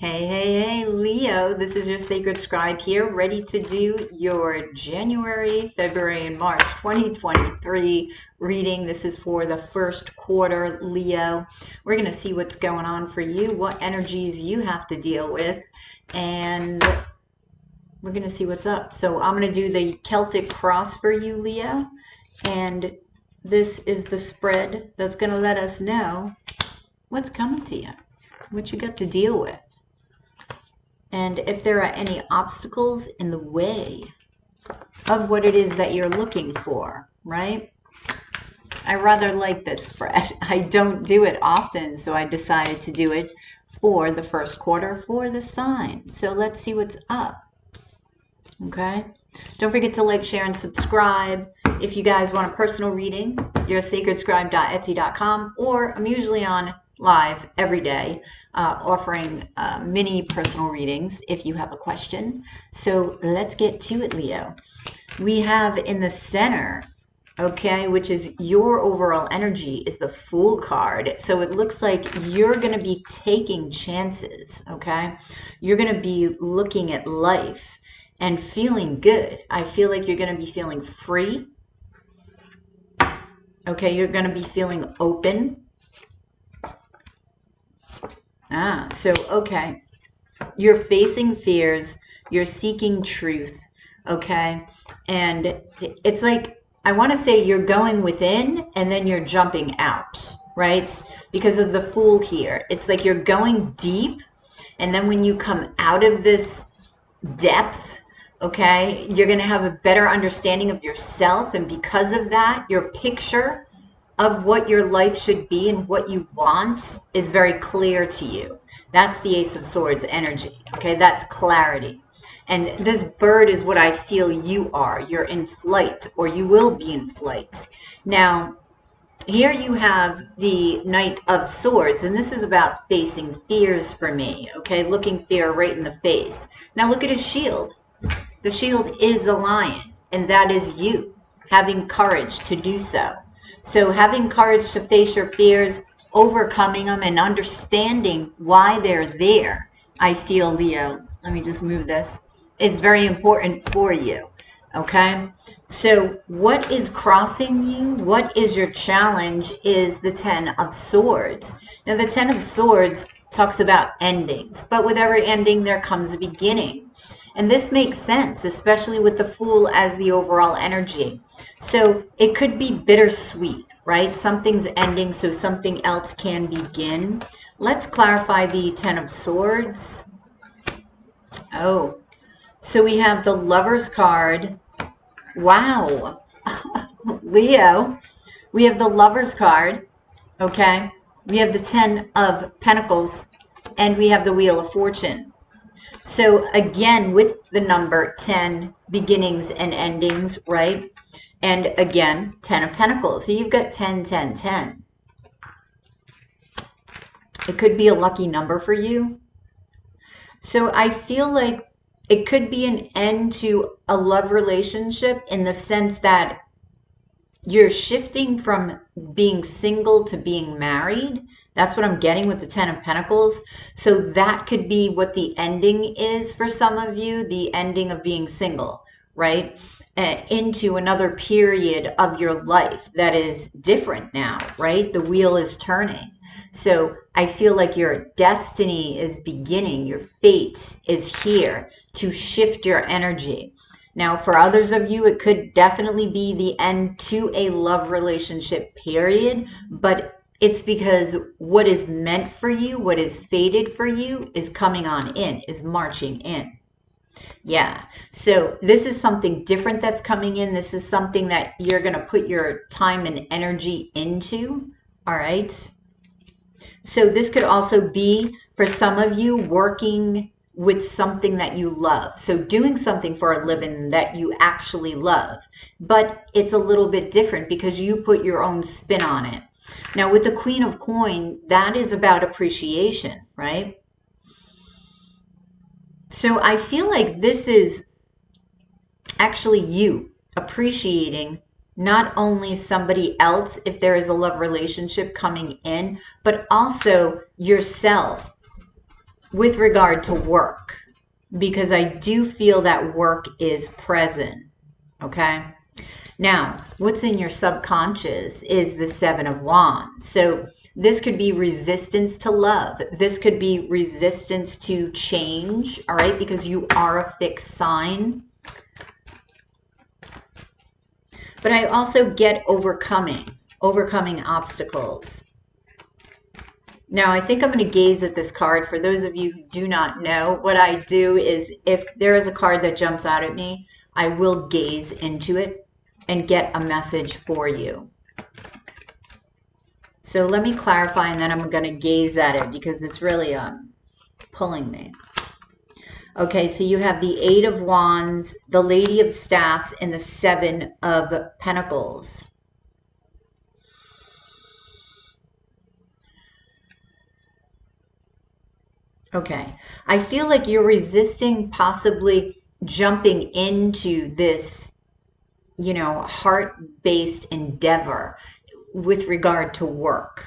Hey, Leo, this is your Sacred Scribe here, ready to do your January, February, and March 2023 reading. This is for the first quarter, Leo. We're going to see what's going on for you, what energies you have to deal with, and we're going to see what's up. So I'm going to do the Celtic cross for you, Leo, and this is the spread that's going to let us know what's coming to you, what you got to deal with, and if there are any obstacles in the way of what it is that you're looking for, right? I rather like this spread. I don't do it often, so I decided to do it for the first quarter for the sign. So let's see what's up. Okay? Don't forget to like, share, and subscribe. If you guys want a personal reading, you're sacredscribe.etsy.com, or I'm usually on live every day offering mini personal readings if you have a question. So let's get to it, Leo. We have in the center, okay, which is your overall energy, is the Fool card. So it looks like you're going to be taking chances, okay? You're going to be looking at life and feeling good. I feel like you're going to be feeling free. Okay, you're going to be feeling open. Okay. You're facing fears. You're seeking truth. Okay. And it's like, I want to say you're going within and then you're jumping out, right? Because of the Fool here. It's like you're going deep. And then when you come out of this depth, okay, you're going to have a better understanding of yourself. And because of that, your picture of what your life should be and what you want is very clear to you. That's the Ace of Swords energy. Okay, that's clarity. And this bird is what I feel you are. You're in flight, or you will be in flight. Now, here you have the Knight of Swords, and this is about facing fears for me. Okay, looking fear right in the face. Now look at his shield. The shield is a lion, and that is you having courage to do so. So having courage to face your fears, overcoming them, and understanding why they're there, I feel, Leo, let me just move this, is very important for you. Okay? So what is crossing you? What is your challenge is the Ten of Swords. Now the Ten of Swords talks about endings, but with every ending there comes a beginning. And this makes sense, especially with the Fool as the overall energy. So it could be bittersweet, right? Something's ending so something else can begin. Let's clarify the Ten of Swords. Oh, so we have the Lover's card. Wow. Leo, we have the Lover's card, okay? We have the Ten of Pentacles, and we have the Wheel of Fortune. So again, with the number 10, beginnings and endings, right? And again, 10 of Pentacles. So you've got 10, 10, 10. It could be a lucky number for you. So I feel like it could be an end to a love relationship in the sense that you're shifting from being single to being married. That's what I'm getting with the Ten of Pentacles. So that could be what the ending is for some of you, the ending of being single, right? Into another period of your life that is different now, right? The wheel is turning. So I feel like your destiny is beginning. Your fate is here to shift your energy. Now, for others of you, it could definitely be the end to a love relationship period, but it's because what is meant for you, what is fated for you, is coming on in, is marching in. Yeah, so this is something different that's coming in. This is something that you're going to put your time and energy into, all right? So this could also be, for some of you, working with something that you love. So doing something for a living that you actually love. But it's a little bit different because you put your own spin on it. Now with the Queen of Coin, that is about appreciation, right? So I feel like this is actually you appreciating not only somebody else if there is a love relationship coming in, but also yourself with regard to work, because I do feel that work is present, okay? Now, what's in your subconscious is the Seven of Wands. So this could be resistance to love. This could be resistance to change, all right? Because you are a fixed sign. But I also get overcoming obstacles. Now, I think I'm going to gaze at this card. For those of you who do not know, what I do is if there is a card that jumps out at me, I will gaze into it and get a message for you. So let me clarify, and then I'm going to gaze at it because it's really pulling me. Okay, so you have the Eight of Wands, the Lady of Staffs, and the Seven of Pentacles. Okay, I feel like you're resisting possibly jumping into this, you know, heart-based endeavor with regard to work.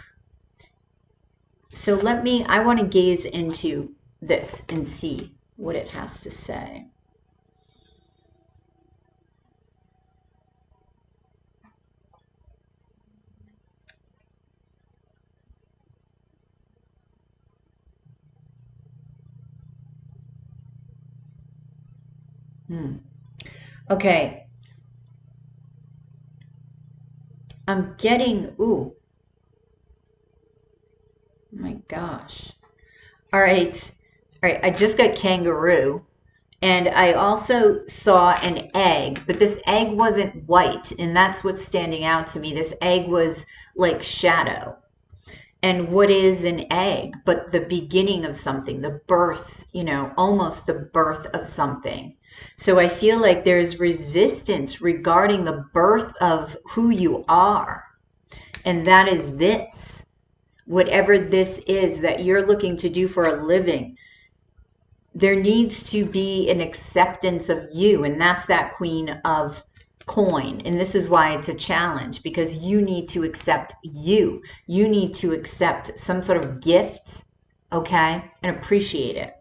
So I want to gaze into this and see what it has to say. Okay. I'm getting, ooh. My gosh. All right. All right. I just got kangaroo. And I also saw an egg, but this egg wasn't white. And that's what's standing out to me. This egg was like shadow. And what is an egg but the beginning of something, the birth, you know, almost the birth of something. So I feel like there's resistance regarding the birth of who you are. And that is this. Whatever this is that you're looking to do for a living, there needs to be an acceptance of you. And that's that Queen of Coin. And this is why it's a challenge, because you need to accept you. You need to accept some sort of gift, okay, and appreciate it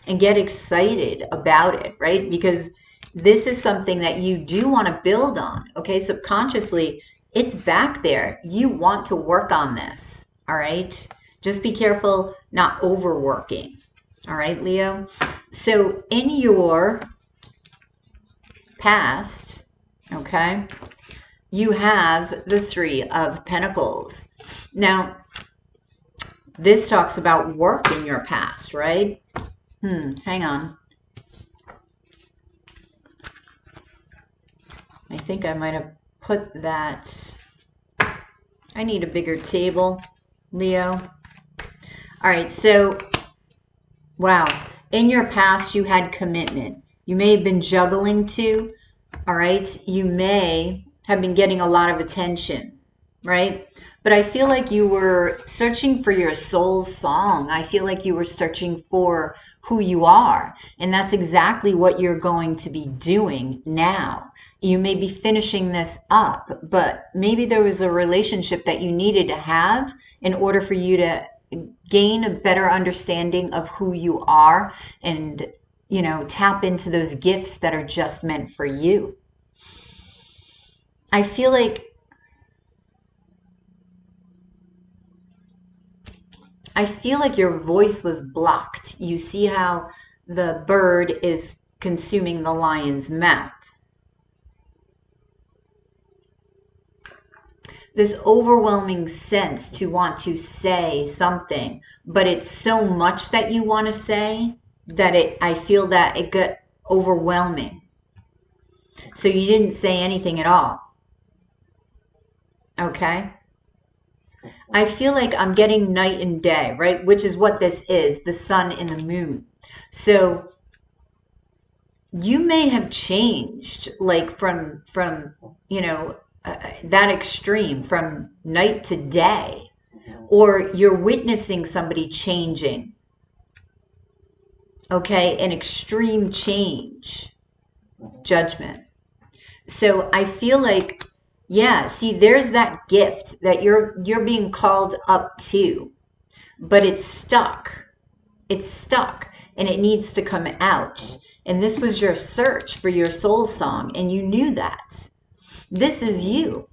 and get excited about it, right? Because this is something that you do want to build on, okay? Subconsciously, it's back there. You want to work on this, all right? Just be careful not overworking, all right, Leo? So in your past, okay, you have the Three of Pentacles. Now, this talks about work in your past, right? Hang on. I think I might have put that. I need a bigger table, Leo. All right, so, wow. In your past, you had commitment. You may have been juggling too, all right? You may have been getting a lot of attention, right? But I feel like you were searching for your soul's song. I feel like you were searching for who you are. And that's exactly what you're going to be doing now. You may be finishing this up, but maybe there was a relationship that you needed to have in order for you to gain a better understanding of who you are and, you know, tap into those gifts that are just meant for you. I feel like your voice was blocked. You see how the bird is consuming the lion's mouth. This overwhelming sense to want to say something, but it's so much that you want to say that I feel that it got overwhelming. So you didn't say anything at all. Okay? I feel like I'm getting night and day, right? Which is what this is, the sun and the moon. So you may have changed, like from you know, that extreme, from night to day, or you're witnessing somebody changing. Okay, an extreme change, Judgment. So I feel like, yeah, see, there's that gift that you're being called up to, but it's stuck. It's stuck and it needs to come out. And this was your search for your soul song, and you knew that. This is you,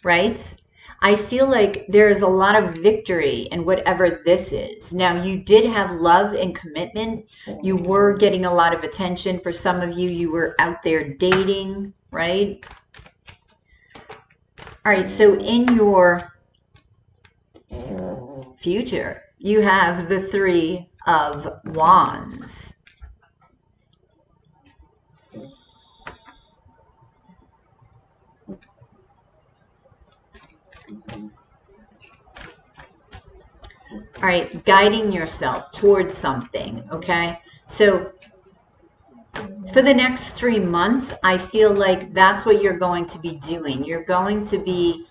right? I feel like there is a lot of victory in whatever this is. Now, you did have love and commitment. You were getting a lot of attention. For some of you, you were out there dating, right? All right, so in your future, you have the Three of Wands. All right, guiding yourself towards something, okay? So for the next 3 months, I feel like that's what you're going to be doing. You're going to be,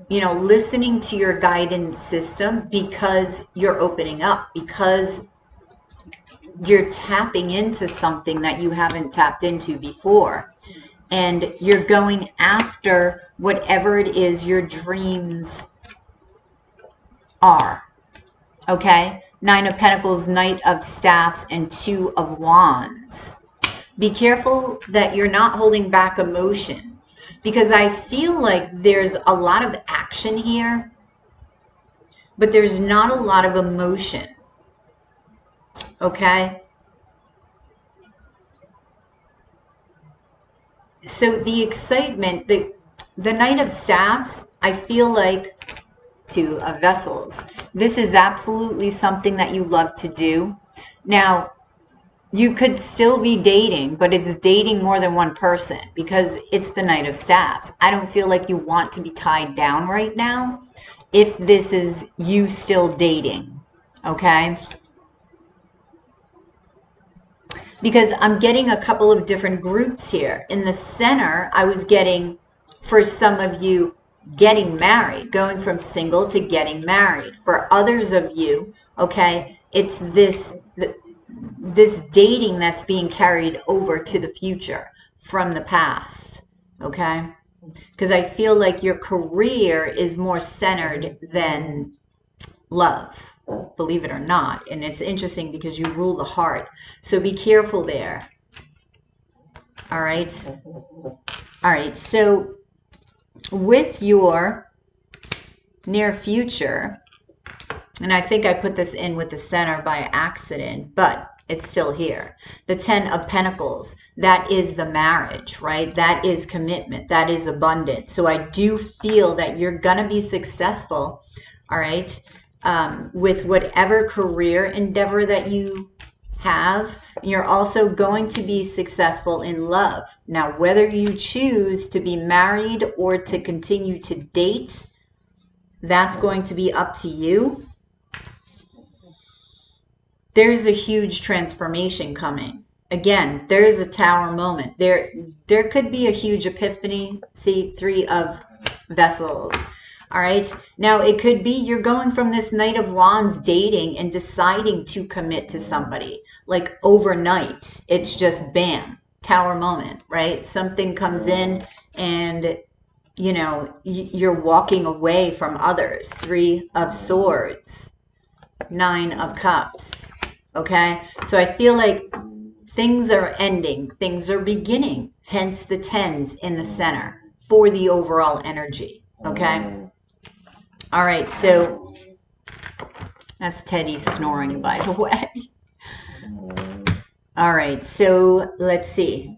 listening to your guidance system because you're opening up, because you're tapping into something that you haven't tapped into before. And you're going after whatever it is your dreams are. Okay? Nine of Pentacles, Knight of Staffs, and Two of Wands. Be careful that you're not holding back emotion, because I feel like there's a lot of action here, but there's not a lot of emotion. Okay? So the excitement, the Knight of Staffs, I feel like Two of Vessels. This is absolutely something that you love to do. Now, you could still be dating, but it's dating more than one person because it's the Knight of Staffs. I don't feel like you want to be tied down right now if this is you still dating, okay? Because I'm getting a couple of different groups here. In the center, I was getting, for some of you, getting married, going from single to getting married. For others of you, okay, it's this dating that's being carried over to the future from the past, okay? Because I feel like your career is more centered than love, believe it or not. And it's interesting because you rule the heart. So be careful there. All right. All right. So with your near future, and I think I put this in with the center by accident, but it's still here. The Ten of Pentacles, that is the marriage, right? That is commitment. That is abundance. So I do feel that you're going to be successful, all right, with whatever career endeavor that you have. You're also going to be successful in love. Now, whether you choose to be married or to continue to date, that's going to be up to you. There's a huge transformation coming. Again, there is a Tower moment. There could be a huge epiphany. See, Three of Vessels. All right. Now, it could be you're going from this Knight of Wands dating and deciding to commit to somebody. Like overnight. It's just bam. Tower moment, right? Something comes in and, you're walking away from others. Three of Swords. Nine of Cups. Okay? So I feel like things are ending. Things are beginning. Hence the tens in the center for the overall energy. Okay? All right, so that's Teddy snoring, by the way. All right, so let's see.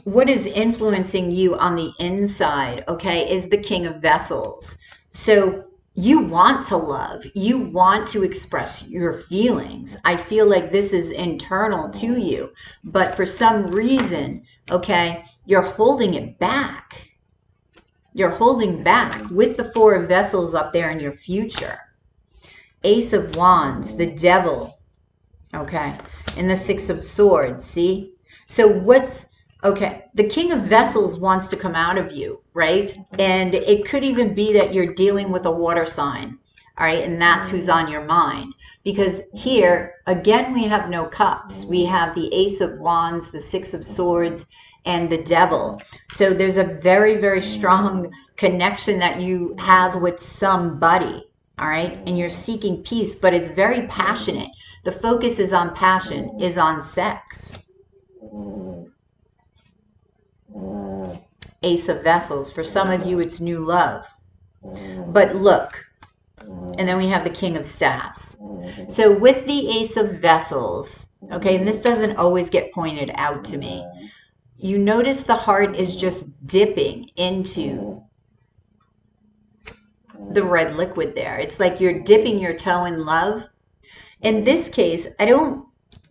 What is influencing you on the inside, okay, is the King of Vessels. So you want to love. You want to express your feelings. I feel like this is internal to you. But for some reason, okay, you're holding it back. You're holding back with the Four of Vessels up there in your future. Ace of Wands, the Devil, okay, and the Six of Swords, see? So what's, okay, the King of Vessels wants to come out of you, right? And it could even be that you're dealing with a water sign, all right? And that's who's on your mind. Because here, again, we have no cups. We have the Ace of Wands, the Six of Swords, and the Devil. So there's a very, very strong connection that you have with somebody, all right? And you're seeking peace, but it's very passionate. The focus is on passion, is on sex. Ace of Vessels. For some of you, it's new love. But look, and then we have the King of Staffs. So with the Ace of Vessels, okay, and this doesn't always get pointed out to me, you notice the heart is just dipping into the red liquid there. It's like you're dipping your toe in love. In this case, I don't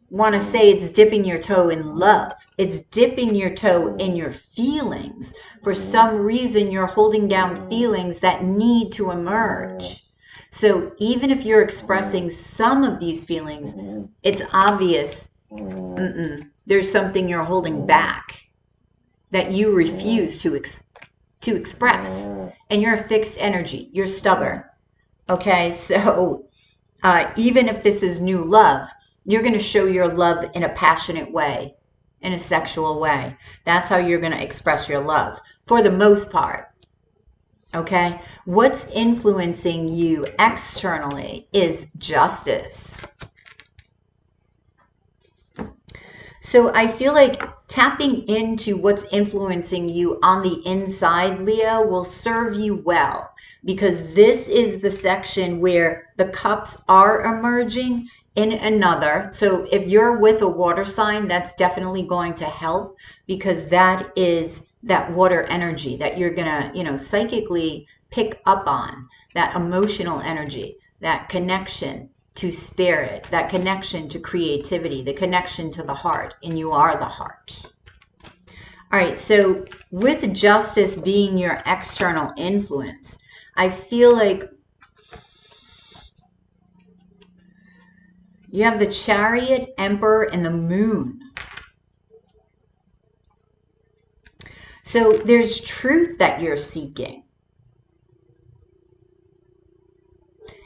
want to say it's dipping your toe in love. It's dipping your toe in your feelings. For some reason, you're holding down feelings that need to emerge. So even if you're expressing some of these feelings, it's obvious there's something you're holding back that you refuse to express. And you're a fixed energy. You're stubborn. Okay, so even if this is new love, you're going to show your love in a passionate way, in a sexual way. That's how you're going to express your love for the most part. Okay? What's influencing you externally is justice. So I feel like tapping into what's influencing you on the inside, Leo, will serve you well, because this is the section where the cups are emerging in another. So if you're with a water sign, that's definitely going to help, because that is that water energy that you're gonna, psychically pick up on, that emotional energy, that connection to spirit, that connection to creativity, the connection to the heart, and you are the heart. All right, so with justice being your external influence, I feel like you have the Chariot, Emperor, and the Moon. So there's truth that you're seeking.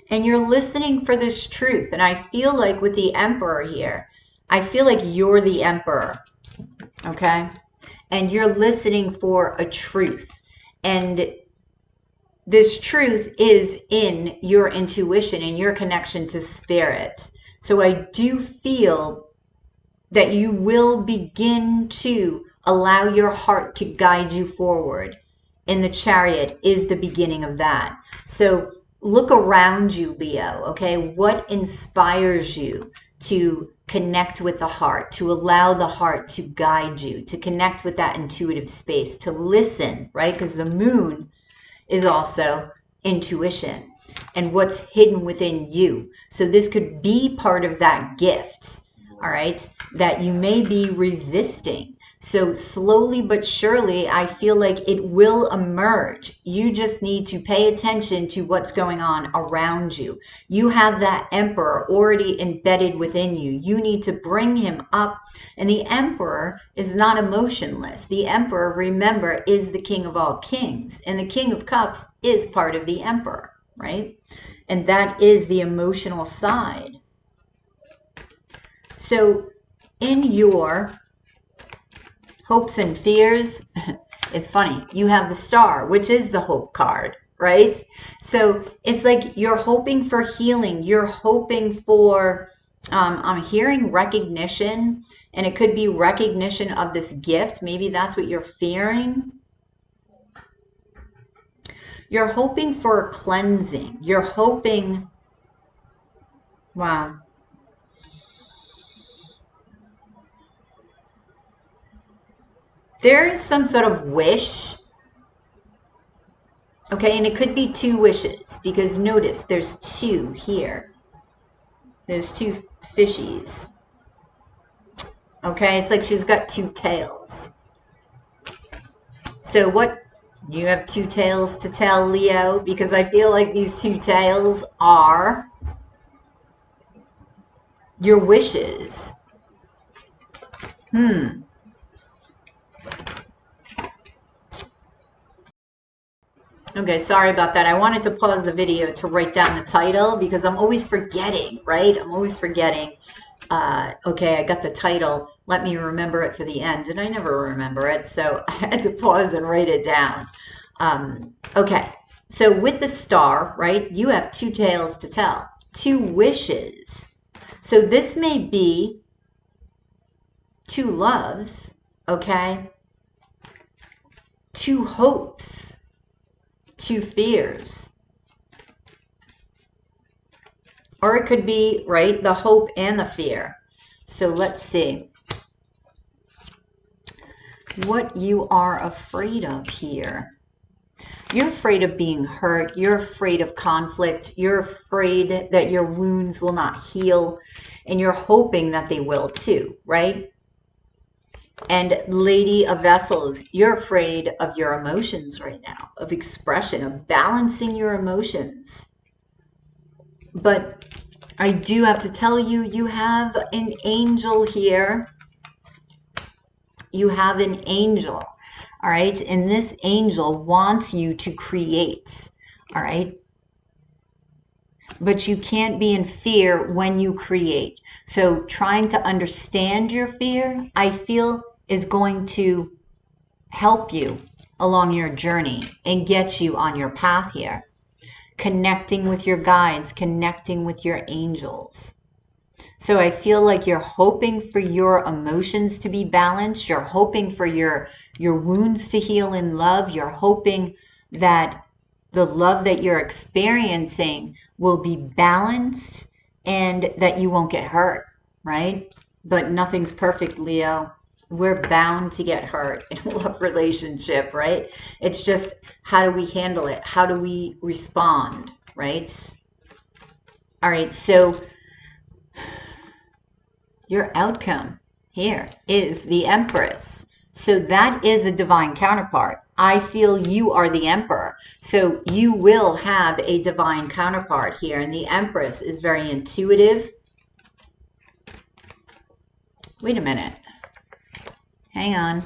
And you're listening for this truth. And I feel like with the Emperor here, I feel like you're the Emperor, okay? And you're listening for a truth. And this truth is in your intuition and your connection to spirit. So I do feel that you will begin to allow your heart to guide you forward. And the Chariot is the beginning of that. So look around you, Leo, okay? What inspires you to connect with the heart, to allow the heart to guide you, to connect with that intuitive space, to listen, right? Because the Moon is also intuition and what's hidden within you. So this could be part of that gift, all right, that you may be resisting. So slowly but surely, I feel like it will emerge. You just need to pay attention to what's going on around you. You have that Emperor already embedded within you. You need to bring him up. And the Emperor is not emotionless. The Emperor, remember, is the King of all kings. And the King of Cups is part of the Emperor, right? And that is the emotional side. So in your hopes and fears, it's funny, you have the Star, which is the hope card, right? So it's like you're hoping for healing. You're hoping for, I'm hearing recognition, and it could be recognition of this gift. Maybe that's what you're fearing. You're hoping for cleansing. You're hoping, wow. There is some sort of wish, okay, and it could be two wishes, because notice there's two here. There's two fishies. Okay, it's like she's got two tails. So what, you have two tails to tell, Leo? Because I feel like these two tails are your wishes. Okay, sorry about that. I wanted to pause the video to write down the title because I'm always forgetting, right? I'm always forgetting. Okay, I got the title. Let me remember it for the end. And I never remember it, so I had to pause and write it down. Okay, So with the star, right, you have two tales to tell, two wishes. So this may be two loves, okay? Two hopes, two fears. Or it could be, right, the hope and the fear. So let's see what you are afraid of here. You're afraid of being hurt. You're afraid of conflict. You're afraid that your wounds will not heal. And you're hoping that they will too, right? And Lady of Vessels, you're afraid of your emotions right now, of expression, of balancing your emotions. But I do have to tell you, you have an angel here. You have an angel, all right? And this angel wants you to create, all right? But you can't be in fear when you create. So trying to understand your fear, I feel, is going to help you along your journey and get you on your path here. Connecting with your guides, connecting with your angels. So I feel like you're hoping for your emotions to be balanced. You're hoping for your wounds to heal in love. You're hoping that the love that you're experiencing will be balanced and that you won't get hurt, right? But nothing's perfect, Leo. We're bound to get hurt in a love relationship, right? It's just, how do we handle it? How do we respond, right? All right, so your outcome here is the Empress. So that is a divine counterpart. I feel you are the Emperor. So you will have a divine counterpart here. And the Empress is very intuitive. Wait a minute. Hang on.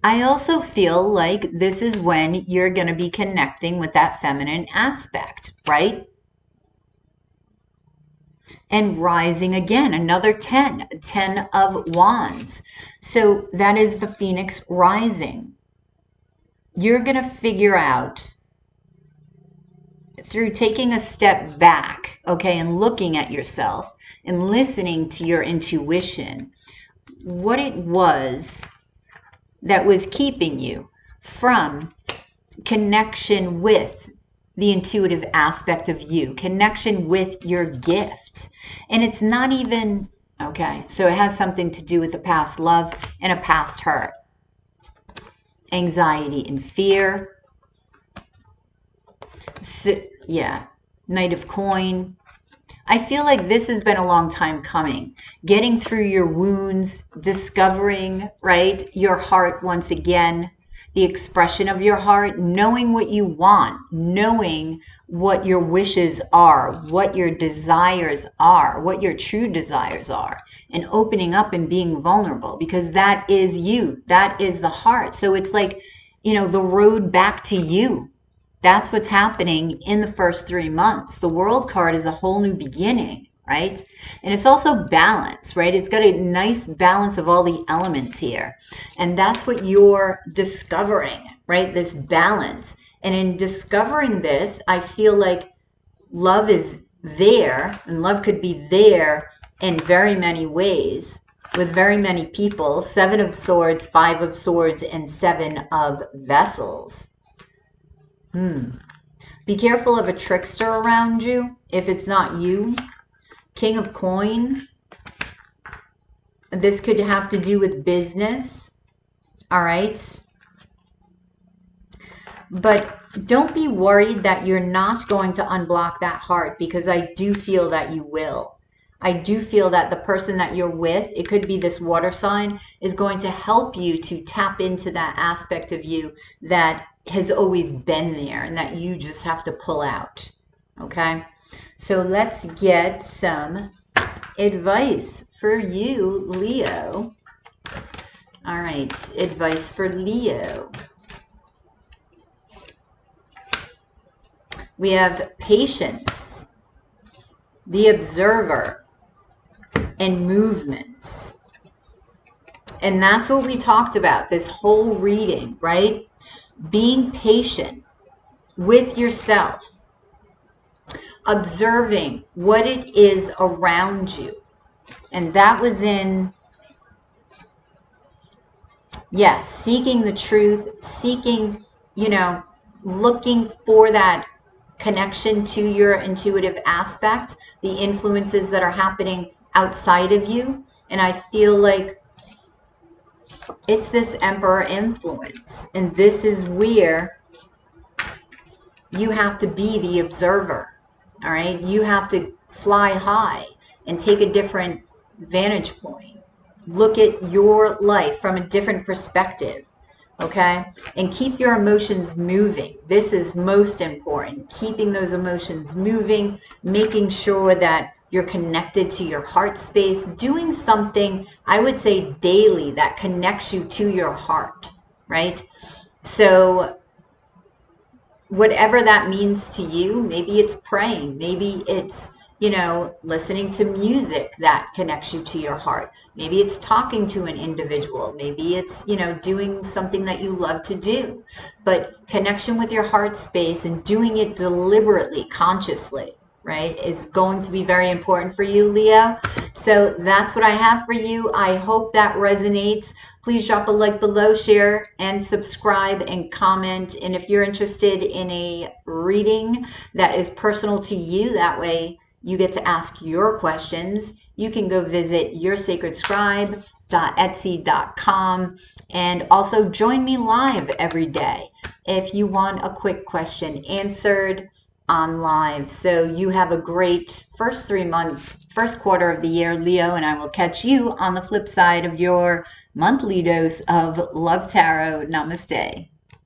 I also feel like this is when you're going to be connecting with that feminine aspect, right? And rising again, another 10 of wands. So that is the Phoenix rising. You're going to figure out through taking a step back, okay, and looking at yourself and listening to your intuition, what it was that was keeping you from connection with the intuitive aspect of you, connection with your gift. And it's not even, okay, so it has something to do with a past love and a past hurt. Anxiety and fear. So, yeah, Knight of Coin. I feel like this has been a long time coming. Getting through your wounds, discovering, right, your heart once again, the expression of your heart, knowing what you want, knowing what your wishes are, what your desires are, what your true desires are, and opening up and being vulnerable, because that is you. That is the heart. So it's like, you know, the road back to you. That's what's happening in the first 3 months. The World card is a whole new beginning, right? And it's also balance, right? It's got a nice balance of all the elements here. And that's what you're discovering, right? This balance. And in discovering this, I feel like love is there, and love could be there in very many ways with very many people. 7 of Swords, 5 of Swords, and 7 of Vessels. Be careful of a trickster around you if it's not you. King of Coin. This could have to do with business. All right. But don't be worried that you're not going to unblock that heart, because I do feel that you will. I do feel that the person that you're with, it could be this water sign, is going to help you to tap into that aspect of you that has always been there and that you just have to pull out. Okay? So let's get some advice for you, Leo. All right, advice for Leo. We have patience, the observer, and movement. And that's what we talked about this whole reading, right? Being patient with yourself, observing what it is around you. And that was in, yes, seeking the truth, seeking, looking for that connection to your intuitive aspect, the influences that are happening outside of you. And I feel like it's this emperor influence. And this is where you have to be the observer. All right. You have to fly high and take a different vantage point. Look at your life from a different perspective. Okay. And keep your emotions moving. This is most important. Keeping those emotions moving, making sure that you're connected to your heart space, doing something, I would say daily, that connects you to your heart. Right. So whatever that means to you, maybe it's praying, maybe it's, listening to music that connects you to your heart. Maybe it's talking to an individual. Maybe it's, doing something that you love to do. But connection with your heart space and doing it deliberately, consciously, right, is going to be very important for you, Leo. So that's what I have for you. I hope that resonates. Please drop a like below, share, and subscribe and comment. And if you're interested in a reading that is personal to you, that way you get to ask your questions, you can go visit yoursacredscribe.etsy.com and also join me live every day if you want a quick question answered on live. So you have a great first 3 months, first quarter of the year, Leo, and I will catch you on the flip side of your monthly dose of Love Tarot. Namaste.